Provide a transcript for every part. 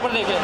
पर देखें।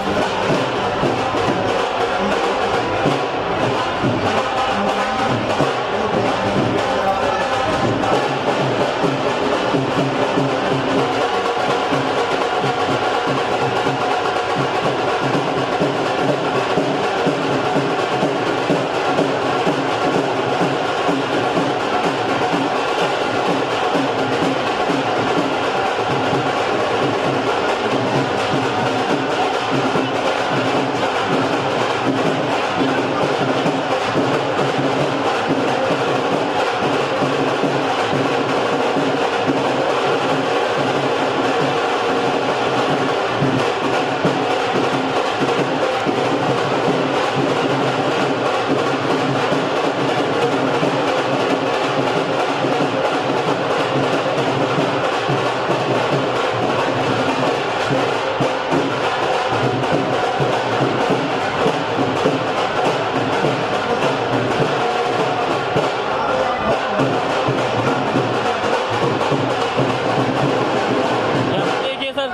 देखिए सर,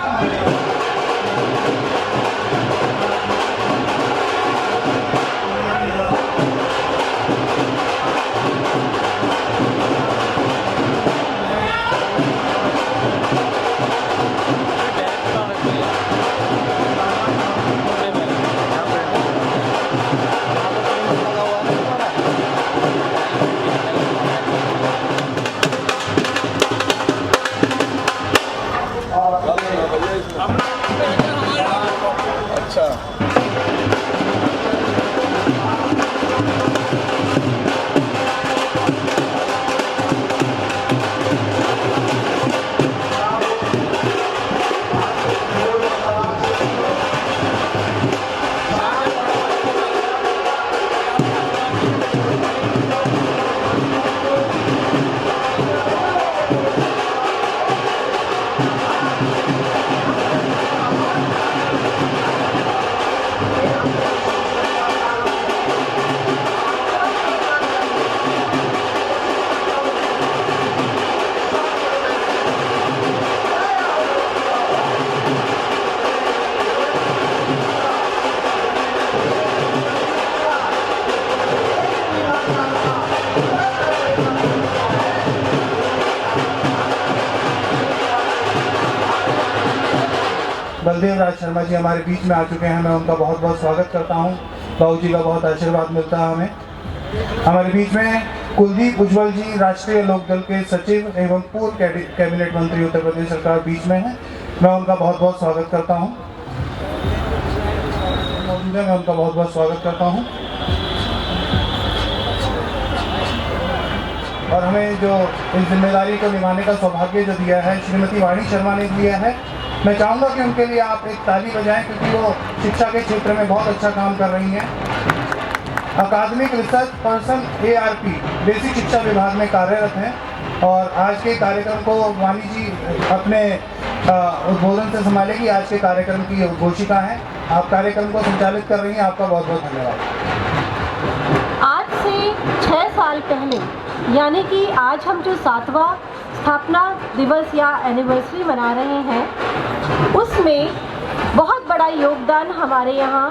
बलदेव राज शर्मा जी हमारे बीच में आ चुके हैं। मैं उनका बहुत बहुत स्वागत करता हूं। बाबू जी का बहुत आशीर्वाद मिलता है हमें। हमारे बीच में कुलदीप उज्ज्वल जी राष्ट्रीय लोकदल के सचिव एवं पूर्व कैबिनेट मंत्री उत्तर प्रदेश सरकार बीच में हैं। मैं उनका बहुत बहुत स्वागत करता हूँ। मैं उनका बहुत बहुत स्वागत करता हूँ। और हमें जो इस जिम्मेदारी को निभाने का सौभाग्य जो दिया है श्रीमती वाणी शर्मा ने दिया है, मैं चाहूँगा कि उनके लिए आप एक ताली बजाएं, क्योंकि वो शिक्षा के क्षेत्र में बहुत अच्छा काम कर रही हैं। अकादमिक रिसर्च पर्सन ARP बेसिक शिक्षा विभाग में कार्यरत हैं और आज के कार्यक्रम को वाणी जी अपने उद्बोधन से संभालेगी। आज के कार्यक्रम की घोषिका है। आप कार्यक्रम को संचालित कर रही हैं। आपका बहुत बहुत धन्यवाद। आज से 6 साल पहले, यानी कि आज हम जो 7वां स्थापना दिवस या एनिवर्सरी मना रहे हैं, उसमें बहुत बड़ा योगदान हमारे यहाँ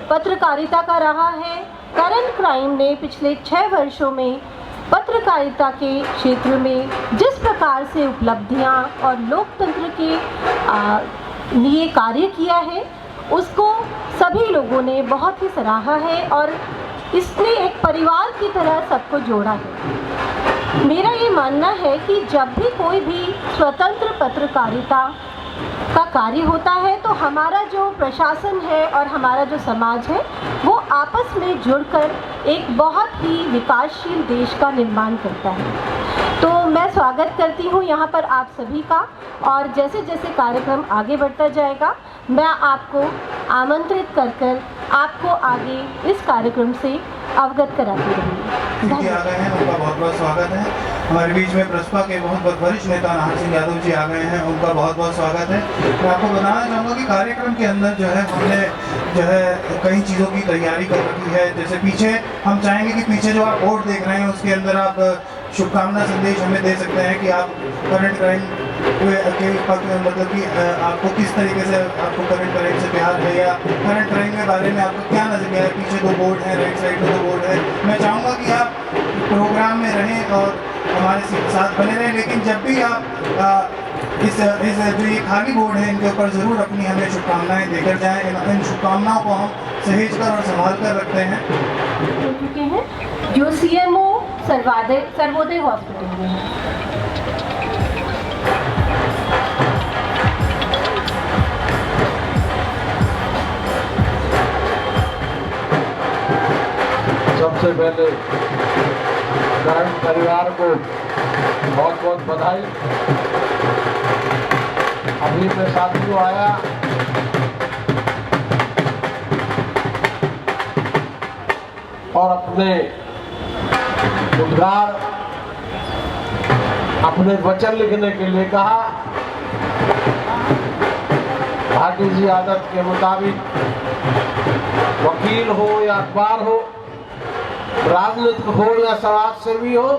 पत्रकारिता का रहा है। करंट क्राइम ने पिछले 6 वर्षों में पत्रकारिता के क्षेत्र में जिस प्रकार से उपलब्धियाँ और लोकतंत्र के लिए कार्य किया है, उसको सभी लोगों ने बहुत ही सराहा है और इसने एक परिवार की तरह सबको जोड़ा है। मेरा ये मानना है कि जब भी कोई भी स्वतंत्र पत्रकारिता का कार्य होता है तो हमारा जो प्रशासन है और हमारा जो समाज है वो आपस में जुड़कर एक बहुत ही विकासशील देश का निर्माण करता है। तो मैं स्वागत करती हूँ यहाँ पर आप सभी का, और जैसे जैसे कार्यक्रम आगे बढ़ता जाएगा मैं आपको आमंत्रित कर आपको आगे इस कार्यक्रम से अवगत कराती रहूँगी। आ गए हैं, उनका बहुत बहुत स्वागत है। हमारे बीच में प्रसपा के बहुत वरिष्ठ नेता नाहर सिंह यादव जी आ गए हैं, उनका बहुत बहुत स्वागत है। मैं आपको बताना चाहूँगा कि कार्यक्रम के अंदर जो है हमने जो है कई चीज़ों की तैयारी कर रखी है। जैसे पीछे हम चाहेंगे कि पीछे जो आप बोर्ड देख रहे हैं उसके अंदर आप शुभकामना संदेश हमें दे सकते हैं कि आप करंट क्राइम मतलब कि आपको किस तरीके से आपको करंट क्राइम से प्यार है, या करंट क्राइम के बारे में आपका क्या नजरिया है? पीछे 2 बोर्ड है, राइट साइड में 2 बोर्ड है। मैं चाहूँगा कि आप प्रोग्राम में रहें और हमारे साथ बने रहें, लेकिन जब भी आप इस जो ये खाली बोर्ड है इनके ऊपर ज़रूर अपनी हमें शुभकामनाएं देकर जाएं। इन शुभकामनाओं को हम सहेज कर और संभाल कर रखते हैं। हो चुके हैं जो CMO सर्वोदय हॉस्पिटल में है। सबसे पहले करंट परिवार को बहुत बहुत बधाई। अभी मैं साथियों आया और अपने उद्गार अपने वचन लिखने के लिए कहा। भाटी जी आदत के मुताबिक वकील हो या अखबार हो, राजनीतिक हो या समाज सेवी हो,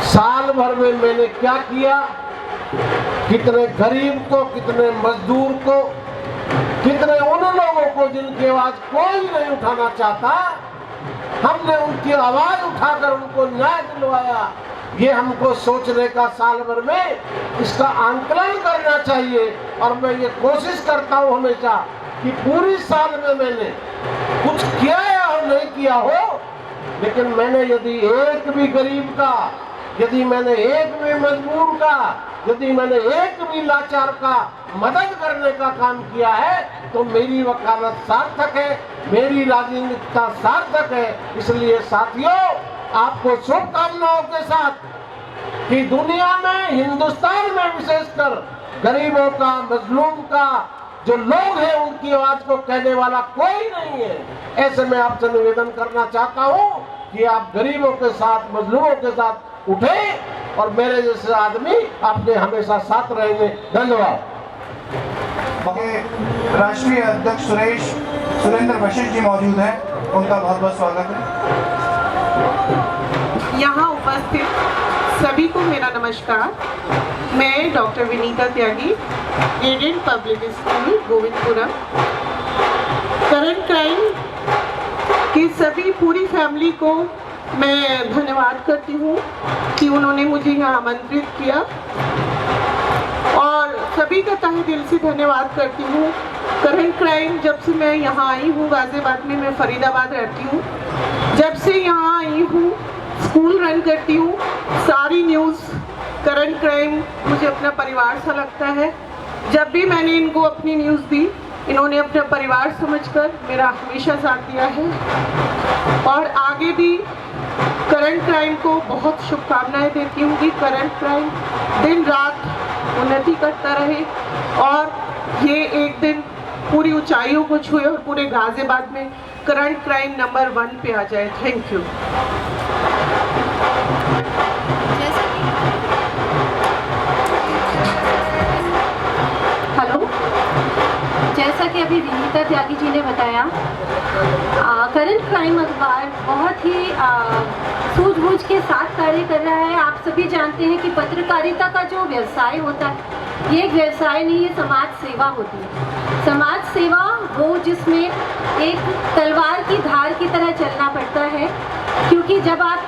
साल भर में मैंने क्या किया, कितने गरीब को, कितने मजदूर को, कितने उन लोगों को जिनकी आवाज कोई नहीं उठाना चाहता, हमने उनकी आवाज उठाकर उनको न्याय दिलवाया। ये हमको सोचने का साल भर में इसका आंकलन करना चाहिए। और मैं ये कोशिश करता हूँ हमेशा कि पूरी साल में मैंने कुछ किया या नहीं किया हो, लेकिन मैंने यदि एक भी गरीब का, यदि मैंने एक भी मजबूर का, यदि मैंने एक भी लाचार का मदद करने का काम किया है तो मेरी वकालत सार्थक है, मेरी राजनीतिकता सार्थक है। इसलिए साथियों, आपको शुभकामनाओं के साथ कि दुनिया में, हिंदुस्तान में विशेषकर गरीबों का, मजलूम का, जो लोग हैं उनकी आवाज को कहने वाला कोई नहीं है। ऐसे में आपसे निवेदन करना चाहता हूँ कि आप गरीबों के साथ, मजलूमों के साथ उठे और मेरे जैसे आदमी आपके हमेशा साथ रहेंगे। धन्यवाद। राष्ट्रीय अध्यक्ष सुरेंद्र वशिष्ठ जी मौजूद हैं, उनका बहुत बहुत स्वागत है। यहाँ उपस्थित सभी को मेरा नमस्कार। मैं doctor Vineeta Tyagi, aided public school Govindpuram, current crime की सभी पूरी फैमिली को मैं धन्यवाद करती हूँ कि उन्होंने मुझे यहाँ आमंत्रित किया, और सभी का तहे दिल से धन्यवाद करती हूँ। करंट क्राइम जब से मैं यहाँ आई हूँ, गाजियाबाद में, मैं फरीदाबाद रहती हूँ, जब से यहाँ आई हूँ, स्कूल रन करती हूँ, सारी न्यूज़ करंट क्राइम मुझे अपना परिवार सा लगता है। जब भी मैंने इनको अपनी न्यूज़ दी, इन्होंने अपना परिवार समझकर मेरा हमेशा साथ दिया है, और आगे भी करंट क्राइम को बहुत शुभकामनाएं देती हूँ कि करंट क्राइम दिन रात उन्नति करता रहे और ये एक दिन पूरी ऊंचाइयों को छुए और पूरे गाजियाबाद में करंट क्राइम नंबर 1 पे आ जाए। Thank you. हेलो, जैसा कि अभी विनीता त्यागी जी ने बताया, करंट क्राइम अखबार बहुत ही सूझबूझ के साथ कार्य कर रहा है। आप सभी जानते हैं कि पत्रकारिता का जो व्यवसाय होता है, ये एक व्यवसाय नहीं, ये समाज सेवा होती है। समाज सेवा वो जिसमें एक तलवार की धार की तरह चलना पड़ता है, क्योंकि जब आप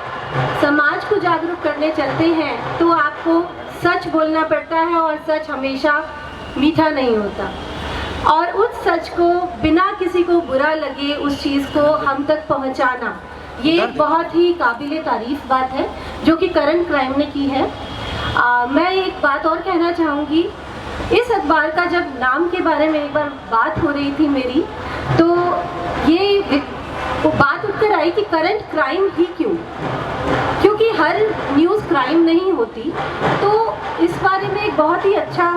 समाज को जागरूक करने चलते हैं तो आपको सच बोलना पड़ता है, और सच हमेशा मीठा नहीं होता। और उस सच को बिना किसी को बुरा लगे उस चीज़ को हम तक पहुंचाना, ये एक बहुत ही काबिले तारीफ बात है जो कि करंट क्राइम ने की है। मैं एक बात और कहना चाहूँगी, इस अखबार का जब नाम के बारे में एक बार बात हो रही थी मेरी, तो ये वो बात उठकर आई कि करंट क्राइम ही क्यों, क्योंकि हर न्यूज़ क्राइम नहीं होती। तो इस बारे में एक बहुत ही अच्छा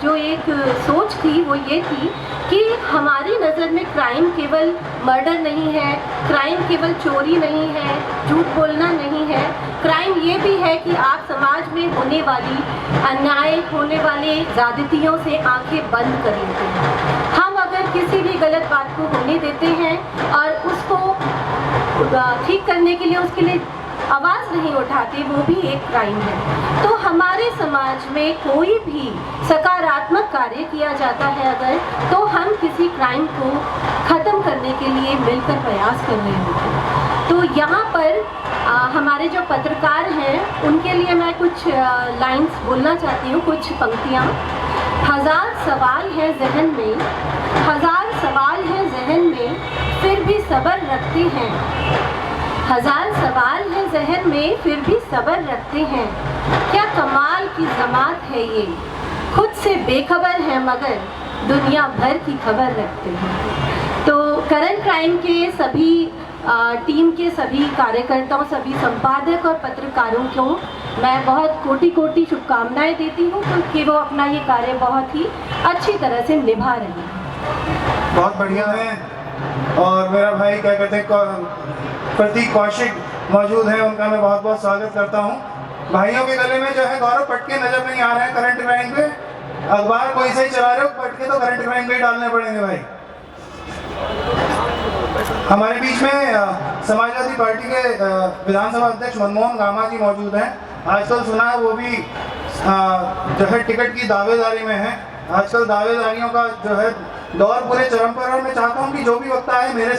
जो एक सोच थी वो ये थी कि हमारी नज़र में क्राइम केवल मर्डर नहीं है, क्राइम केवल चोरी नहीं है, झूठ बोलना नहीं है, क्राइम ये भी है कि आप समाज में होने वाली अन्याय, होने वाले ज़्यादतियों से आंखें बंद कर लेते हैं। हम अगर किसी भी गलत बात को होने देते हैं और उसको ठीक करने के लिए उसके लिए आवाज़ नहीं उठाते वो भी एक क्राइम है। तो हमारे समाज में कोई भी सकारात्मक कार्य किया जाता है अगर, तो हम किसी क्राइम को ख़त्म करने के लिए मिलकर प्रयास कर रहे होते हैं। तो यहाँ पर हमारे जो पत्रकार हैं उनके लिए मैं कुछ लाइंस बोलना चाहती हूँ, कुछ पंक्तियाँ। हज़ार सवाल है जहन में, हज़ार सवाल है जहन में, फिर भी सब्र रखते हैं। हज़ार सवाल है जहन में, फिर भी सब्र रखते हैं। क्या कमाल की जमात है ये, खुद से बेखबर है मगर दुनिया भर की खबर रखते हैं। तो करंट क्राइम के सभी टीम के सभी कार्यकर्ताओं, सभी संपादक और पत्रकारों को मैं बहुत कोटि कोटि शुभकामनाएं देती हूँ क्योंकि वो अपना ये कार्य बहुत ही अच्छी तरह से निभा रहे हैं। बहुत बढ़िया है। और मेरा भाई क्या कहते हैं प्रतीक कौशिक मौजूद है, उनका मैं बहुत बहुत स्वागत करता हूँ। भाइयों के गले में जो है गौरव पटके नजर नहीं आ रहे हैं करंट क्राइम पे। अखबार कोई सही चला रहे हो, पटके तो करंट क्राइम पे ही डालने पड़ेंगे भाई। हमारे बीच में समाजवादी पार्टी के विधानसभा अध्यक्ष मनमोहन गामा जी मौजूद हैं। आजकल सुना है वो भी जो है टिकट की दावेदारी में है। आजकल दावेदारियों का जो है दौर पूरे चरम पर, और मैं चाहता हूँ कि जो भी वक्त आए मेरे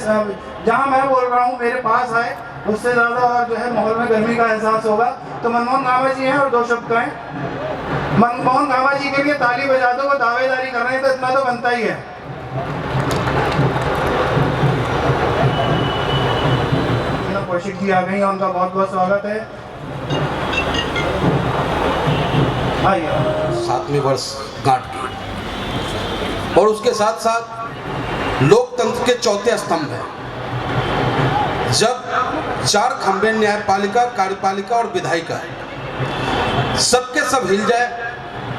जहाँ मैं बोल रहा हूँ मेरे पास आए, उससे ज़्यादा और जो है माहौल में गर्मी का एहसास होगा। तो मनमोहन गामा जी हैं और दो शब्द कहें। मनमोहन गामा जी के लिए ताली बजा दो, वो दावेदारी कर रहे हैं तो इतना तो बनता ही है। कौशिक जी आ गई हैं, उनका बहुत बहुत स्वागत है। आइए। 7वीं वर्ष गांठ की, और उसके साथ साथ लोकतंत्र के चौथे स्तंभ है। जब 4 खंभे न्यायपालिका, कार्यपालिका और विधायिका सबके सब हिल जाए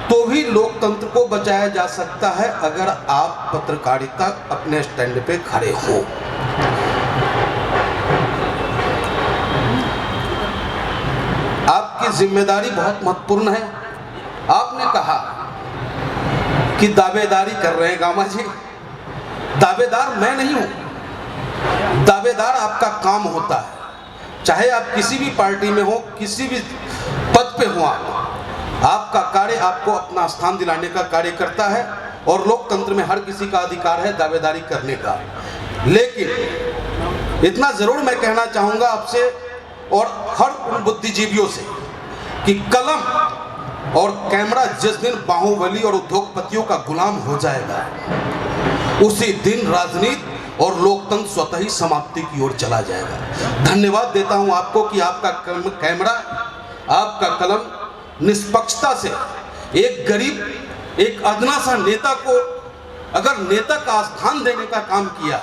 तो भी लोकतंत्र को बचाया जा सकता है अगर आप पत्रकारिता अपने स्टैंड पे खड़े हो। आपकी जिम्मेदारी बहुत महत्वपूर्ण है। आपने कहा कि दावेदारी कर रहे हैं गामा जी। दावेदार मैं नहीं हूं, दावेदार आपका काम होता है। चाहे आप किसी भी पार्टी में हो, किसी भी पद पे हो, आपका कार्य आपको अपना स्थान दिलाने का कार्य करता है, और लोकतंत्र में हर किसी का अधिकार है दावेदारी करने का। लेकिन इतना जरूर मैं कहना चाहूंगा आपसे और हर उन बुद्धिजीवियों से कि कलम और कैमरा जिस दिन बाहुबली और उद्योगपतियों का गुलाम हो जाएगा, उसी दिन राजनीति और लोकतंत्र स्वतः ही समाप्ति की ओर चला जाएगा। धन्यवाद देता हूं आपको कि आपका कैमरा, आपका कलम निष्पक्षता से एक गरीब, एक अदना सा नेता को अगर नेता का स्थान देने का काम किया।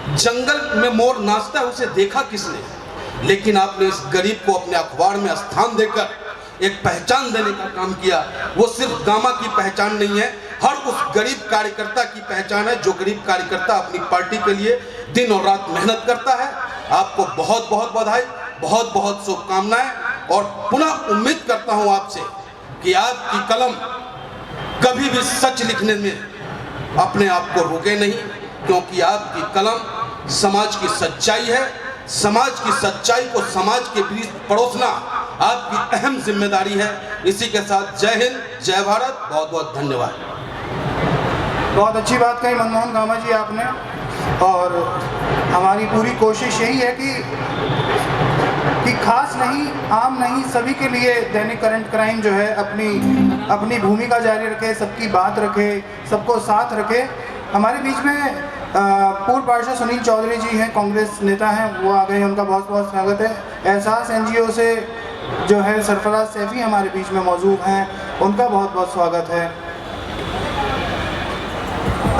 जंगल में मोर नाचता है, उसे देखा किसने, लेकिन आपने इस गरीब को अपने अखबार में स्थान देकर एक पहचान देने का काम किया। वो सिर्फ गामा की पहचान नहीं है, हर उस गरीब कार्यकर्ता की पहचान है जो गरीब कार्यकर्ता अपनी पार्टी के लिए दिन और रात मेहनत करता है। आपको बहुत बहुत बधाई, बहुत बहुत शुभकामनाएं, और पुनः उम्मीद करता हूं आपसे कि आपकी कलम कभी भी सच लिखने में अपने आप को रुके नहीं, क्योंकि आपकी कलम समाज की सच्चाई है। समाज की सच्चाई को समाज के बीच परोसना आपकी अहम जिम्मेदारी है। इसी के साथ जय हिंद, जय भारत, बहुत बहुत धन्यवाद। बहुत अच्छी बात कही मनमोहन गामा जी आपने, और हमारी पूरी कोशिश यही है कि खास नहीं, आम नहीं, सभी के लिए दैनिक करंट क्राइम जो है अपनी भूमिका जारी रखे, सबकी बात रखे, सबको साथ रखे। हमारे बीच में पूर्व पार्षद सुनील चौधरी जी हैं, कांग्रेस नेता हैं, वो आ गए हैं, उनका बहुत बहुत स्वागत है। एहसास NGO से जो है सरफराज सैफी हमारे बीच में मौजूद हैं, उनका बहुत बहुत स्वागत है।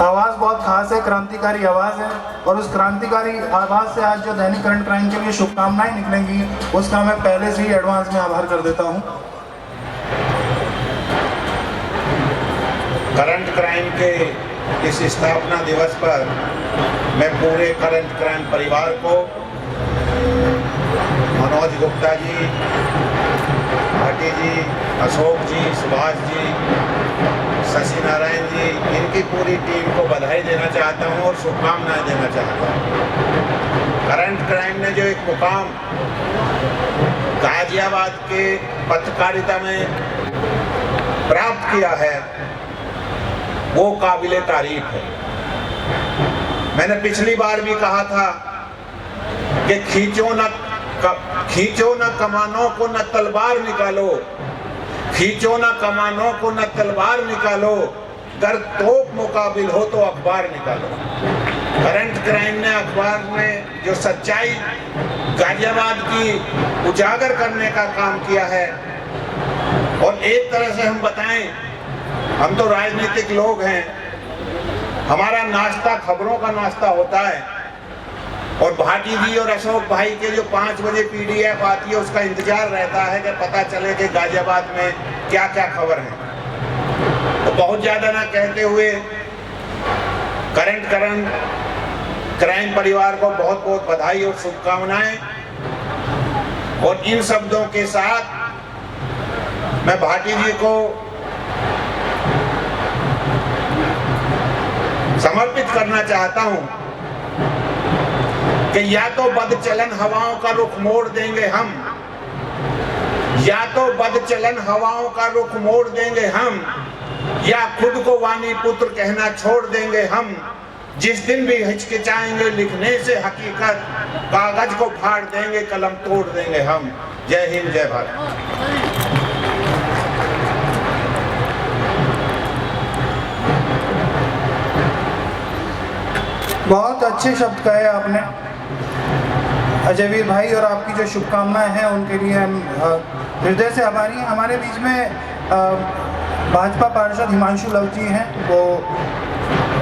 आवाज़ बहुत खास है, क्रांतिकारी आवाज़ है, और उस क्रांतिकारी आवाज़ से आज जो दैनिक करंट क्राइम के लिए शुभकामनाएं निकलेंगी, उसका मैं पहले से ही एडवांस में आभार कर देता हूँ। करंट क्राइम के इस स्थापना दिवस पर मैं पूरे करंट क्राइम परिवार को, मनोज गुप्ता जी, भाटी जी, अशोक जी, सुभाष जी, शशि नारायण जी, इनकी पूरी टीम को बधाई देना चाहता हूं और शुभकामनाएं देना चाहता हूं। करंट क्राइम ने जो एक मुकाम गाजियाबाद के पत्रकारिता में प्राप्त किया है वो काबिले तारीफ है। मैंने पिछली बार भी कहा था कि खींचो न कमानों को न तलवार निकालो, खींचो न कमानों को न तलवार निकालो, गर तोप मुकाबिल हो तो अखबार निकालो। करंट क्राइम ने अखबार में जो सच्चाई गाजियाबाद की उजागर करने का काम किया है। और एक तरह से हम बताएं, हम तो राजनीतिक लोग हैं, हमारा नाश्ता खबरों का नाश्ता होता है और भाटी जी और अशोक भाई के जो 5 बजे PDF आती है उसका इंतजार रहता है कि पता चले कि गाजियाबाद में क्या क्या खबर है। तो बहुत ज़्यादा ना कहते हुए करंट क्राइम परिवार को बहुत बहुत बधाई और शुभकामनाएं। और इन शब्दों के साथ मैं भाटी जी को समर्पित करना चाहता हूं कि या तो बदचलन हवाओं का रुख मोड़ देंगे हम, या तो बदचलन हवाओं का रुख मोड़ देंगे हम, या खुद को वाणी पुत्र कहना छोड़ देंगे हम। जिस दिन भी हिचकिचाएंगे लिखने से हकीकत, कागज को फाड़ देंगे कलम तोड़ देंगे हम। जय हिंद, जय भारत। बहुत अच्छे शब्द कहे आपने अजयवीर भाई, और आपकी जो शुभकामनाएं हैं उनके लिए हम हृदय से आभारी हैं। हमारे बीच में भाजपा पार्षद हिमांशु लव जी हैं, वो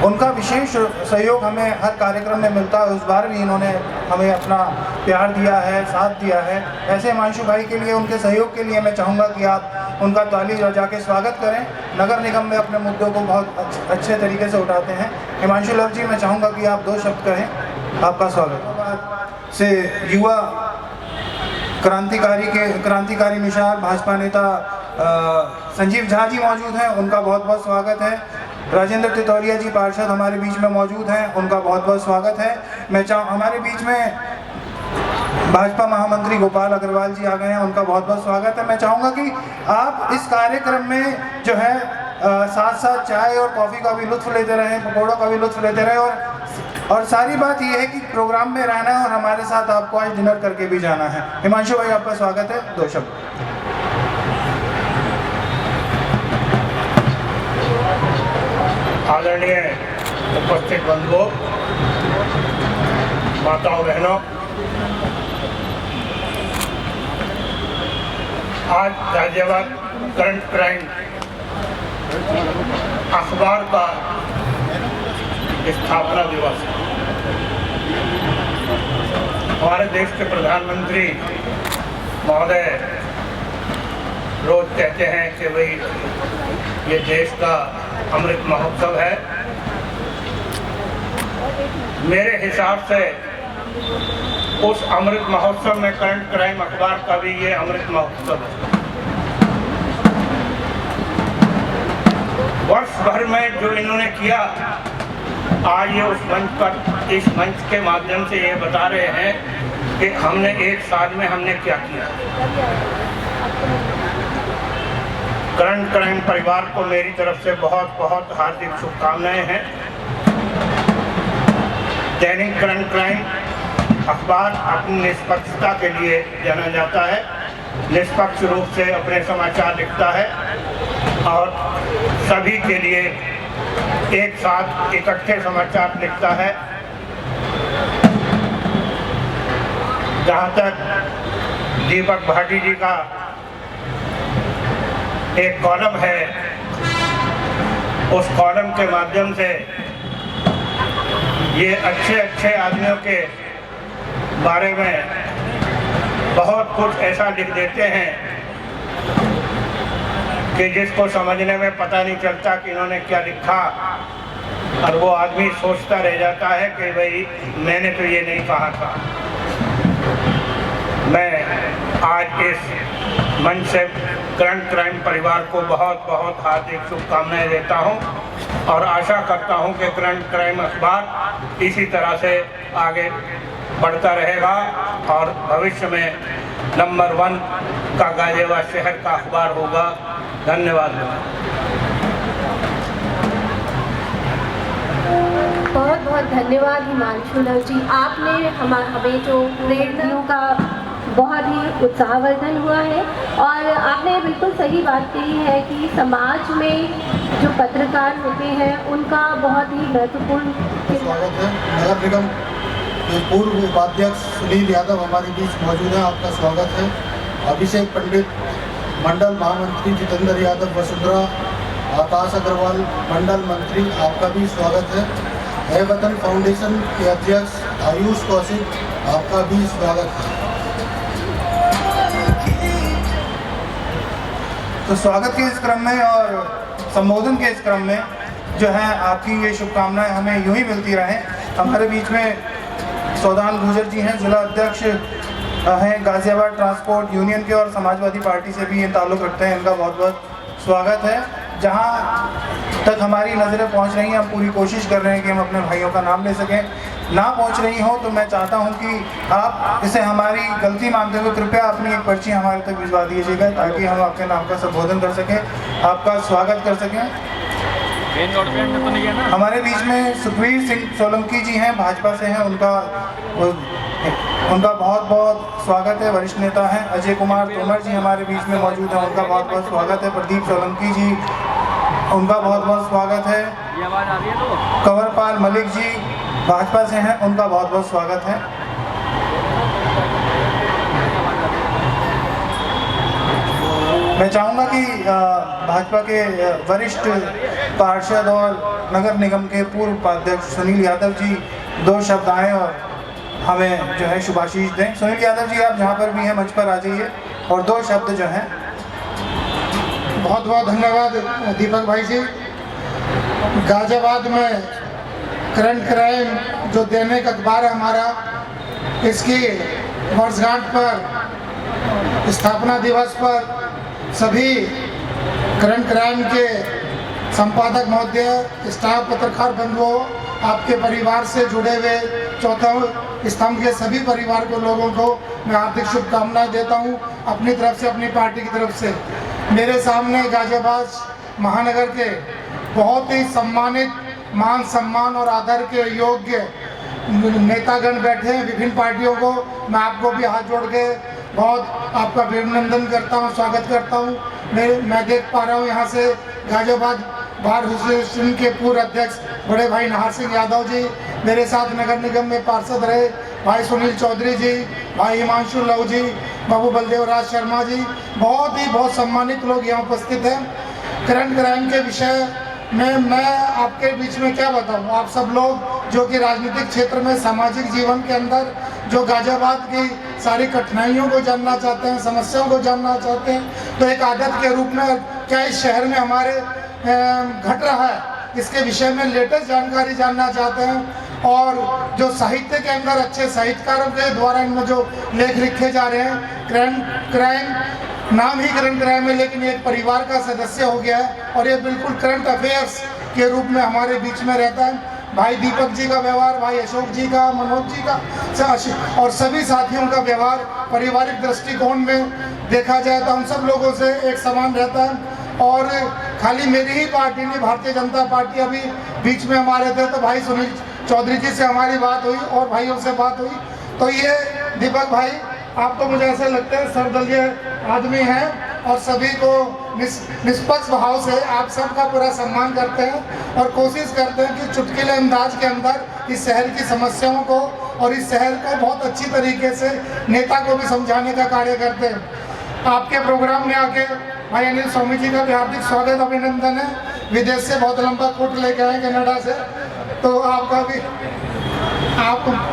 उनका विशेष सहयोग हमें हर कार्यक्रम में मिलता है। उस बार भी इन्होंने हमें अपना प्यार दिया है, साथ दिया है। ऐसे हिमांशु भाई के लिए, उनके सहयोग के लिए मैं चाहूँगा कि आप उनका ताली बजा के स्वागत करें। नगर निगम में अपने मुद्दों को बहुत अच्छे तरीके से उठाते हैं। हिमांशु लव जी, मैं चाहूँगा कि आप 2 शब्द कहें। आपका स्वागत। से युवा क्रांतिकारी मिसाल भाजपा नेता संजीव झा जी मौजूद हैं, उनका बहुत बहुत स्वागत है। राजेंद्र तितौरिया जी पार्षद हमारे बीच में मौजूद हैं, उनका बहुत बहुत स्वागत है। हमारे बीच में भाजपा महामंत्री गोपाल अग्रवाल जी आ गए हैं, उनका बहुत बहुत स्वागत है। मैं चाहूँगा कि आप इस कार्यक्रम में जो है साथ साथ चाय और कॉफ़ी का भी लुत्फ़ लेते रहें, पकौड़ों का भी लुत्फ़ लेते रहें, और सारी बात यह है कि प्रोग्राम में रहना है और हमारे साथ आपको आज डिनर करके भी जाना है। हिमांशु भाई, आपका स्वागत है। 2 शब्द। आदरणीय उपस्थित बंधुओं, माताओं, बहनों, आज गाजियाबाद करंट क्राइम अखबार का स्थापना दिवस है। हमारे देश के प्रधानमंत्री महोदय रोज कहते हैं कि भाई ये देश का अमृत महोत्सव है। मेरे हिसाब से उस अमृत महोत्सव में करंट क्राइम अखबार का भी ये अमृत महोत्सव है। वर्ष भर में जो इन्होंने किया, आज ये उस मंच पर, इस मंच के माध्यम से ये बता रहे हैं कि हमने 1 साल में हमने क्या किया। करंट क्राइम परिवार को मेरी तरफ से बहुत बहुत हार्दिक शुभकामनाएं हैं। दैनिक करंट क्राइम अखबार अपनी निष्पक्षता के लिए जाना जाता है। निष्पक्ष रूप से अपने समाचार लिखता है और सभी के लिए एक साथ इकट्ठे समाचार लिखता है। जहाँ तक दीपक भाटी जी का एक कॉलम है, उस कॉलम के माध्यम से ये अच्छे अच्छे आदमियों के बारे में बहुत कुछ ऐसा लिख देते हैं कि जिसको समझने में पता नहीं चलता कि इन्होंने क्या लिखा, और वो आदमी सोचता रह जाता है कि भाई मैंने तो ये नहीं कहा था। मैं आज इस मंच से करंट क्राइम परिवार को बहुत बहुत हार्दिक शुभकामनाएं देता हूं और आशा करता हूं कि करंट क्राइम अखबार इसी तरह से आगे बढ़ता रहेगा और भविष्य में नंबर 1 का गाजियाबाद शहर का अखबार होगा। धन्यवाद। बहुत बहुत धन्यवाद हिमांशु लव जी, आपने हमें जो प्रेरणाओं का बहुत ही उत्साहवर्धन हुआ है और आपने बिल्कुल सही बात कही है कि समाज में जो पत्रकार होते हैं उनका बहुत ही महत्वपूर्ण स्वागत है। नगर निगम के पूर्व उपाध्यक्ष सुनील यादव हमारे बीच मौजूद हैं, आपका स्वागत है। अभिषेक पंडित, मंडल महामंत्री जितेंद्र यादव वसुंधरा, आकाश अग्रवाल मंडल मंत्री, आपका भी स्वागत है। है वतन फाउंडेशन के अध्यक्ष आयुष कौशिक, आपका भी स्वागत है। तो स्वागत के इस क्रम में और संबोधन के इस क्रम में जो है आपकी ये शुभकामनाएं हमें यूं ही मिलती रहें। हमारे बीच में सौदान गुर्जर जी हैं, जिला अध्यक्ष हैं गाजियाबाद ट्रांसपोर्ट यूनियन के और समाजवादी पार्टी से भी ये ताल्लुक़ रखते हैं। इनका बहुत बहुत स्वागत है। जहाँ तक हमारी नज़रें पहुँच रही हैं, हम पूरी कोशिश कर रहे हैं कि हम अपने भाइयों का नाम ले सकें। ना पहुँच रही हो तो मैं चाहता हूँ कि आप इसे हमारी गलती मानते हुए कृपया अपनी एक पर्ची हमारे तक भिजवा दीजिएगा ताकि हम आपके नाम का संबोधन कर सकें, आपका स्वागत कर सकें। हमारे बीच में सुखवीर सिंह सोलंकी जी हैं, भाजपा से हैं, उनका बहुत बहुत स्वागत है। वरिष्ठ नेता हैं। अजय कुमार तोमर जी हमारे बीच में मौजूद हैं, उनका बहुत बहुत स्वागत है। प्रदीप सोलंकी जी, उनका बहुत बहुत स्वागत है। कंवरपाल मलिक जी भाजपा से हैं, उनका बहुत बहुत स्वागत है। मैं चाहूँगा कि भाजपा के वरिष्ठ पार्षद और नगर निगम के पूर्व उपाध्यक्ष सुनील यादव जी 2 शब्द आएँ और हमें जो है शुभाशीष दें। सुनील यादव जी, आप जहाँ पर भी हैं मंच पर आ जाइए और 2 शब्द जो हैं। बहुत बहुत धन्यवाद दीपक भाई जी। गाजियाबाद में करंट क्राइम जो दैनिक अखबार है हमारा, इसकी वर्षगांठ पर, स्थापना दिवस पर सभी करंट क्राइम के संपादक महोदय, स्टाफ, पत्रकार बंधुओं, आपके परिवार से जुड़े हुए चौथा स्तंभ के सभी परिवार के लोगों को मैं हार्दिक शुभकामनाएं देता हूं अपनी तरफ से, अपनी पार्टी की तरफ से। मेरे सामने गाजियाबाद महानगर के बहुत ही सम्मानित, मान सम्मान और आदर के योग्य नेतागण बैठे हैं विभिन्न पार्टियों को। मैं आपको भी हाथ जोड़ के बहुत आपका अभिनंदन करता हूं, स्वागत करता हूं। मैं देख पा रहा हूं यहाँ से गाजियाबाद बार एसोसिएशन के पूर्व अध्यक्ष बड़े भाई नाहर सिंह यादव जी, मेरे साथ नगर निगम में पार्षद रहे भाई सुनील चौधरी जी, भाई हिमांशु लव जी, बाबू बलदेव राज शर्मा जी, बहुत सम्मानित लोग यहाँ उपस्थित हैं। करंट क्राइम के विषय में मैं आपके बीच में क्या बताऊं। आप सब लोग जो कि राजनीतिक क्षेत्र में, सामाजिक जीवन के अंदर जो गाजियाबाद की सारी कठिनाइयों को जानना चाहते हैं, समस्याओं को जानना चाहते हैं, तो एक आदत के रूप में क्या इस शहर में हमारे घट रहा है, इसके विषय में लेटेस्ट जानकारी जानना चाहते हैं। और जो साहित्य के अंदर अच्छे साहित्यकारों के द्वारा इनमें जो लेख लिखे जा रहे हैं, करंट क्राइम नाम ही करंट क्राइम है, लेकिन एक परिवार का सदस्य हो गया है और ये बिल्कुल करंट अफेयर्स के रूप में हमारे बीच में रहता है। भाई दीपक जी का व्यवहार, भाई अशोक जी का, मनोज जी का और सभी साथियों का व्यवहार पारिवारिक दृष्टिकोण में देखा जाए तो हम सब लोगों से एक समान रहता है। और खाली मेरी ही पार्टी नहीं, भारतीय जनता पार्टी अभी बीच में हमारे थे तो भाई सुनील चौधरी जी से हमारी बात हुई और भाइयों से बात हुई, तो ये दीपक भाई आप तो मुझे ऐसे लगता है सर्वदलीय आदमी हैं और सभी को निष्पक्ष भाव से आप सबका पूरा सम्मान करते हैं और कोशिश करते हैं कि चुटकीले अंदाज के अंदर इस शहर की समस्याओं को और इस शहर को बहुत अच्छी तरीके से नेता को भी समझाने का कार्य करते हैं। आपके प्रोग्राम में आके भाई अनिल स्वामी जी का भी हार्दिक स्वागत, अभिनंदन है। विदेश से बहुत लंबा कोट लेके आए कनाडा से, तो आपका भी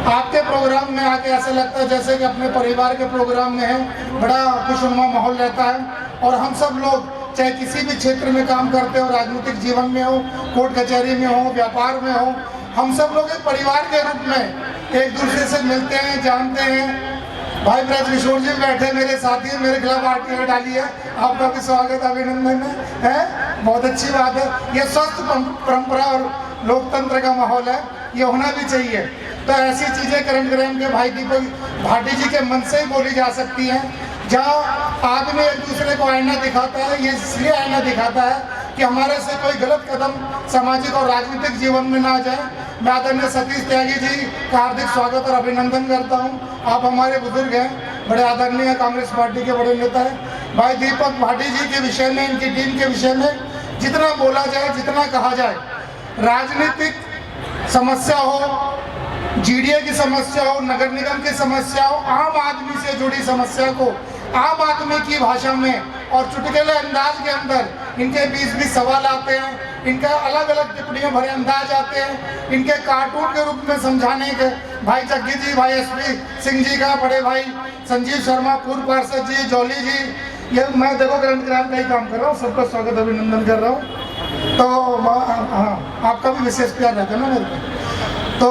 आपके प्रोग्राम में आके ऐसा लगता है जैसे कि अपने परिवार के प्रोग्राम में है। बड़ा खुशनुमा माहौल रहता है और हम सब लोग चाहे किसी भी क्षेत्र में काम करते हो, राजनीतिक जीवन में हो, कोर्ट कचहरी में हो, व्यापार में हो, हम सब लोग एक परिवार के रूप में एक दूसरे से मिलते हैं, जानते हैं। भाई ब्रज किशोर जी बैठे मेरे साथी, मेरे खिलाफ आरटीआई डाली है, आपका भी स्वागत, अभिनंदन है। बहुत अच्छी बात है। ये स्वस्थ परंपरा और लोकतंत्र का माहौल है, ये होना भी चाहिए। तो ऐसी चीज़ें करण क्राइम के भाई दीपक भाटी जी के मन से ही बोली जा सकती हैं। जहाँ आदमी एक दूसरे को आईना दिखाता है, ये इसलिए आईना दिखाता है कि हमारे से कोई गलत कदम सामाजिक और राजनीतिक जीवन में ना जाए। मैं आदरणीय सतीश त्यागी जी का हार्दिक स्वागत और अभिनंदन करता हूँ। आप हमारे बुजुर्ग हैं, बड़े आदरणीय कांग्रेस पार्टी के बड़े नेता हैं। भाई दीपक भाटी जी के विषय में, इनकी टीम के विषय में जितना बोला जाए, जितना कहा जाए, राजनीतिक समस्या हो, जीडीए की समस्या हो, नगर निगम की समस्या हो, आम आदमी से जुड़ी समस्या को आम आदमी की भाषा में और चुटकुले अंदाज के अंदर इनके बीच भी सवाल आते हैं, इनका अलग अलग टिप्पणियों भरे अंदाज आते हैं, इनके कार्टून के रूप में समझाने के भाई जग्गी जी, भाई एसपी सिंह जी का, बड़े भाई संजीव शर्मा, पूर्व पार्षद जी, जौली जी, ये मैं देखो करण क्राइम का ही काम कर रहा हूँ, सबका स्वागत अभिनंदन कर रहा हूँ। तो हाँ, आपका भी विशेष प्यार रहता है ना मेरे को। तो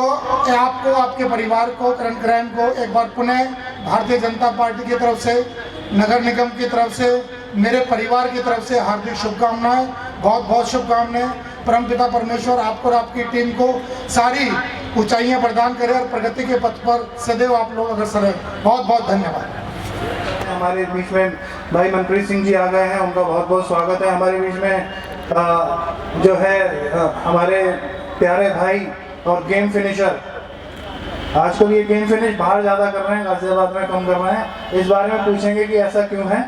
आपको, आपके परिवार को, करण क्राइम को एक बार पुनः भारतीय जनता पार्टी की तरफ से, नगर निगम की तरफ से, मेरे परिवार की तरफ से हार्दिक शुभकामनाएं, बहुत बहुत शुभकामनाएं। परमपिता परमेश्वर आपको और आपकी टीम को सारी ऊंचाइयां प्रदान करे और प्रगति के पथ पर सदैव आप लोग अग्रसर रहें। बहुत बहुत धन्यवाद। हमारे बीच में भाई मनप्रीत सिंह जी आ गए हैं, उनका बहुत बहुत स्वागत है। हमारे बीच में जो है हमारे प्यारे भाई और गेम फिनिशर, आजकल ये गेम फिनिश बाहर ज़्यादा कर रहे हैं, गाजियाबाद में कम कर रहे हैं। इस बारे में पूछेंगे कि ऐसा क्यों है,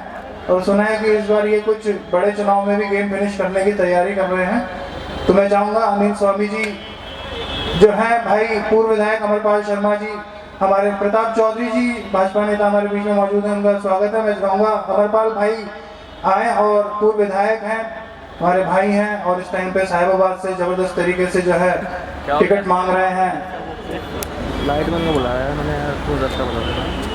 और सुना है कि इस बार ये कुछ बड़े चुनाव में भी गेम फिनिश करने की तैयारी कर रहे हैं। तो मैं चाहूँगा अनिल स्वामी जी जो हैं, भाई पूर्व विधायक अमरपाल शर्मा जी, हमारे प्रताप चौधरी जी भाजपा नेता हमारे बीच में मौजूद हैं, उनका स्वागत है। मैं चाहूँगा अमरपाल भाई आए, और पूर्व विधायक हैं, हमारे भाई हैं, और इस टाइम पे साहिबाबाद से ज़बरदस्त तरीके से जो है टिकट मांग रहे हैं। लाइट मैन को बुलाया है मैंने, तो रास्ता बता